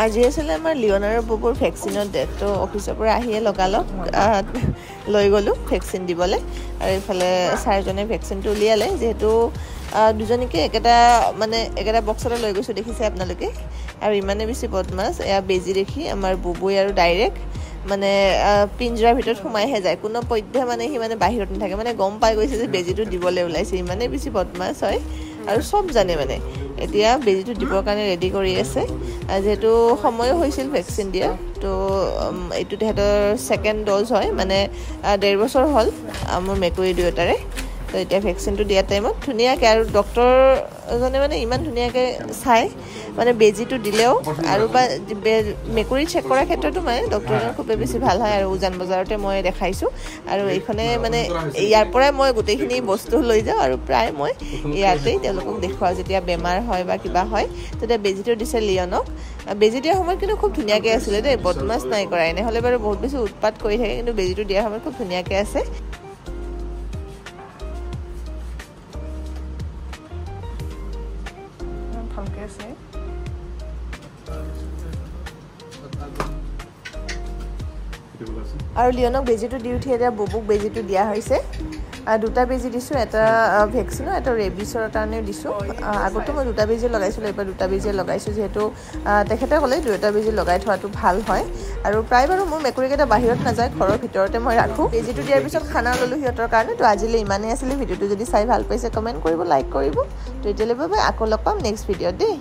আজি আছিলে আমাৰ লিঅন আৰু বুবুৰ ভেকচিনৰ ডেট তো অফিচৰ পৰা আহিয়ে লগালগ লৈ গ'লোঁ ভেকচিন দিবলৈ আৰু এইফালে ছাৰজনে ভেকচিনটো উলিয়ালে যিহেতু দুজনীকে একেটা বক্সতে লৈ গৈছোঁ দেখিছে আপোনালোকে আৰু ইমানে বেছি বদমাছ এয়া বেজি দেখি আমাৰ বুবুই আৰু ডাইৰেক্ট মানে পিঞ্জৰাৰ ভিতৰত সোমাইহে যায় কোনো পধ্যে মানে সি মানে বাহিৰত নাথাকে মানে গম পাই গৈছে যে বেজিটো দিবলৈ ওলাইছে ইমানে বেছি বদমাছ হয় আৰু সব জানে মানে এতিয়া বেজিটো দিবৰ কাৰণে ৰেডি কৰি আছে যেহেতু সময়ো হৈছিল ভেকচিন দিয়া তো এইটো তেহেঁতৰ ছেকেণ্ড ড'জ হয় মানে 1.5 বছৰ হ'ল মোৰ মেকুৰী দুয়োটাৰে তো এতিয়া ভেকচিনটো দিয়া টাইমত ধুনীয়াকৈ আৰু ডক্টৰজনে মানে ইমান ধুনীয়াকৈ চাই মানে বেজিটো দিলেও আৰু বা মেকুৰী চেক কৰাৰ ক্ষেত্ৰতো মানে ডক্টৰজন খুবেই বেছি ভাল হয় আৰু উজান বজাৰতে মই দেখাইছোঁ আৰু এইখনে মানে ইয়াৰ পৰাই মই গোটেইখিনি বস্তু লৈ যাওঁ আৰু প্ৰায় মই ইয়াতেই তেওঁলোকক দেখুৱাওঁ যেতিয়া বেমাৰ হয় বা কিবা হয় তেতিয়া বেজিটো দিছে লিঅনক বেজি দিয়াৰ সময়ত কিন্তু খুব ধুনীয়াকৈ আছিলে দেই বদমাছ নাই কৰা এনেহ'লে বাৰু বহুত বেছি উৎপাত কৰি থাকে কিন্তু বেজিটো দিয়াৰ সময়ত খুব ধুনীয়াকৈ আছে ভালকৈ আছে আৰু লিঅনক বেজিটো দি উঠি এতিয়া বুবুক বেজিটো দিয়া হৈছে দুটা বেজি দিছোঁ এটা ভেকচিনো এটা ৰেবিছৰ কাৰণেও দিছোঁ আগতো মই দুটা বেজি লগাইছিলোঁ এইবাৰ দুটা বেজি লগাইছোঁ যিহেতু তেখেতে ক'লে দুটা বেজি লগাই থোৱাটো ভাল হয় আৰু প্ৰায় বাৰু মোৰ মেকুৰীকেইটা বাহিৰত নাযায় ঘৰৰ ভিতৰতে মই ৰাখোঁ বেজিটো দিয়াৰ পিছত খানা ল'লোঁ সিহঁতৰ কাৰণে তো আজিলৈ ইমানেই আছিলে ভিডিঅ'টো যদি চাই ভাল পাইছে কমেণ্ট কৰিব লাইক কৰিব তো এতিয়ালৈ আকৌ লগ পাম নেক্সট ভিডিঅ'ত দেই